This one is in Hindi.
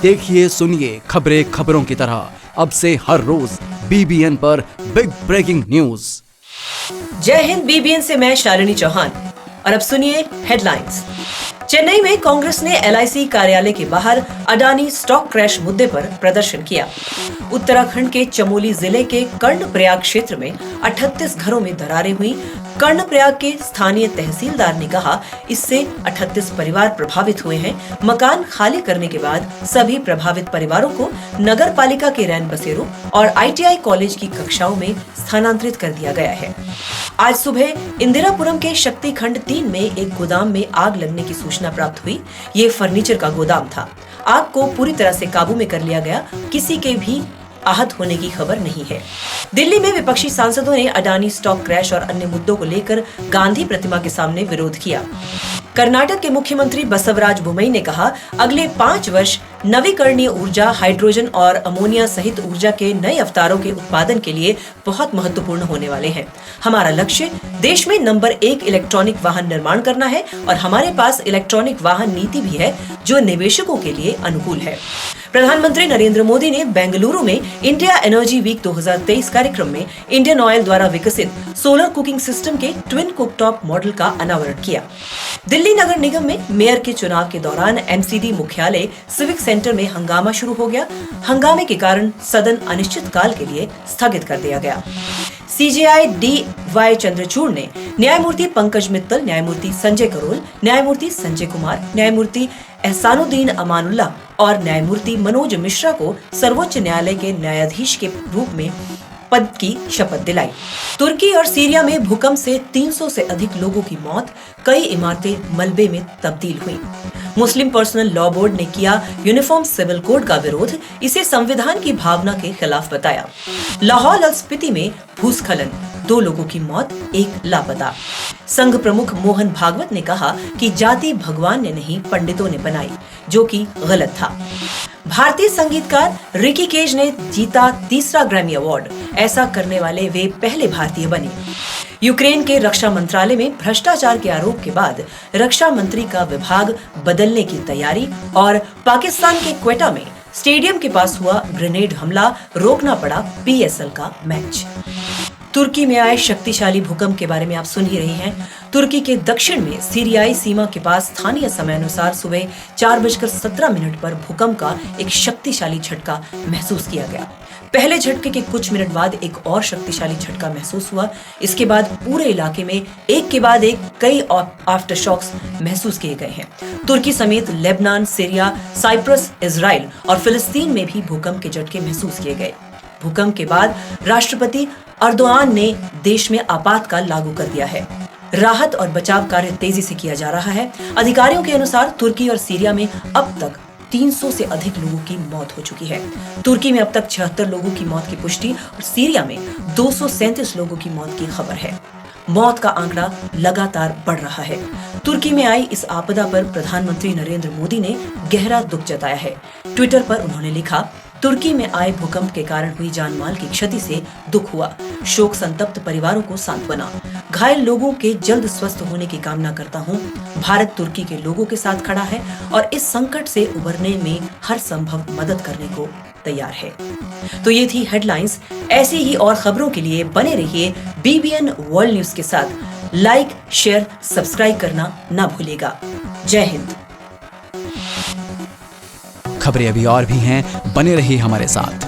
देखिए सुनिए खबरें खबरों की तरह अब से हर रोज बीबीएन पर बिग ब्रेकिंग न्यूज। जय हिंद। बीबीएन से मैं शालिनी चौहान और अब सुनिए हेडलाइंस। चेन्नई में कांग्रेस ने एलआईसी कार्यालय के बाहर अडानी स्टॉक क्रैश मुद्दे पर प्रदर्शन किया। उत्तराखंड के चमोली जिले के कर्णप्रयाग क्षेत्र में 38 घरों में दरारें हुई। कर्णप्रयाग के स्थानीय तहसीलदार ने कहा, इससे 38 परिवार प्रभावित हुए हैं। मकान खाली करने के बाद सभी प्रभावित परिवारों को नगर पालिका के रैन बसेरों और आईटीआई कॉलेज की कक्षाओं में स्थानांतरित कर दिया गया है। आज सुबह इंदिरापुरम के शक्ति खंड 3 में एक गोदाम में आग लगने की सूचना प्राप्त हुई। ये फर्नीचर का गोदाम था। आग को पूरी तरह से काबू में कर लिया गया। किसी के भी आहत होने की खबर नहीं है। दिल्ली में विपक्षी सांसदों ने अडानी स्टॉक क्रैश और अन्य मुद्दों को लेकर गांधी प्रतिमा के सामने विरोध किया। कर्नाटक के मुख्यमंत्री बसवराज बोम्मई ने कहा, अगले 5 वर्ष नवीकरणीय ऊर्जा, हाइड्रोजन और अमोनिया सहित ऊर्जा के नए अवतारों के उत्पादन के लिए बहुत महत्वपूर्ण होने वाले हैं। हमारा लक्ष्य देश में नंबर 1 इलेक्ट्रॉनिक वाहन निर्माण करना है और हमारे पास इलेक्ट्रॉनिक वाहन नीति भी है जो निवेशकों के लिए अनुकूल है। प्रधानमंत्री नरेंद्र मोदी ने बेंगलुरु में इंडिया एनर्जी वीक 2023 कार्यक्रम में इंडियन ऑयल द्वारा विकसित सोलर कुकिंग सिस्टम के ट्विन कुकटॉप मॉडल का अनावरण किया। दिल्ली नगर निगम में मेयर के चुनाव के दौरान एमसीडी मुख्यालय सिविक सेंटर में हंगामा शुरू हो गया। हंगामे के कारण सदन अनिश्चित काल के लिए स्थगित कर दिया गया। CJI D.Y.. चंद्रचूड़ ने न्यायमूर्ति पंकज मित्तल, न्यायमूर्ति संजय करोल, न्यायमूर्ति संजय कुमार, न्यायमूर्ति एहसानुद्दीन अमानुल्लाह और न्यायमूर्ति मनोज मिश्रा को सर्वोच्च न्यायालय के न्यायाधीश के रूप में पद की शपथ दिलाई। तुर्की और सीरिया में भूकंप से 300 से अधिक लोगों की मौत, कई इमारतें मलबे में तब्दील हुई। मुस्लिम पर्सनल लॉ बोर्ड ने किया यूनिफॉर्म सिविल कोड का विरोध, इसे संविधान की भावना के खिलाफ बताया। लाहौल और स्पीति में भूस्खलन, 2 लोगों की मौत, 1 लापता। संघ प्रमुख मोहन भागवत ने कहा कि जाति भगवान ने नहीं पंडितों ने बनाई, जो कि गलत था। भारतीय संगीतकार रिकी केज ने जीता 3रा ग्रैमी अवार्ड। ऐसा करने वाले वे पहले भारतीय बने। यूक्रेन के रक्षा मंत्रालय में भ्रष्टाचार के आरोप के बाद रक्षा मंत्री का विभाग बदलने की तैयारी और पाकिस्तान के क्वेटा में स्टेडियम के पास हुआ ग्रेनेड हमला, रोकना पड़ा पीएसएल का मैच। तुर्की में आए शक्तिशाली भूकंप के बारे में आप सुन ही रहे हैं। तुर्की के दक्षिण में सीरियाई सीमा के पास स्थानीय समय अनुसार सुबह 4:17 पर भूकंप का एक शक्तिशाली झटका महसूस किया गया। पहले झटके के कुछ मिनट बाद एक और शक्तिशाली झटका महसूस हुआ। इसके बाद पूरे इलाके में एक के बाद एक कई आफ्टर शॉक्स महसूस किए गए हैं। तुर्की समेत लेबनान, सीरिया, साइप्रस, इजराइल और फिलिस्तीन में भी भूकंप के झटके महसूस किए गए। भूकंप के बाद राष्ट्रपति अर्दोआन ने देश में आपातकाल लागू कर दिया है। राहत और बचाव कार्य तेजी से किया जा रहा है। अधिकारियों के अनुसार तुर्की और सीरिया में अब तक 300 से अधिक लोगों की मौत हो चुकी है। तुर्की में अब तक 76 लोगों की मौत की पुष्टि और सीरिया में 237 लोगों की मौत की खबर है। मौत का आंकड़ा लगातार बढ़ रहा है। तुर्की में आई इस आपदा पर प्रधानमंत्री नरेंद्र मोदी ने गहरा दुख जताया है। ट्विटर पर उन्होंने लिखा, तुर्की में आए भूकंप के कारण हुई जानमाल की क्षति से दुख हुआ। शोक संतप्त परिवारों को सांत्वना। घायल लोगों के जल्द स्वस्थ होने की कामना करता हूं। भारत तुर्की के लोगों के साथ खड़ा है और इस संकट से उबरने में हर संभव मदद करने को तैयार है। तो ये थी हेडलाइंस। ऐसी ही और खबरों के लिए बने रहिए बीबीएन वर्ल्ड न्यूज के साथ। लाइक, शेयर, सब्सक्राइब करना ना भूलिएगा। जय हिंद। खबरें अभी और भी हैं, बने रहिए हमारे साथ।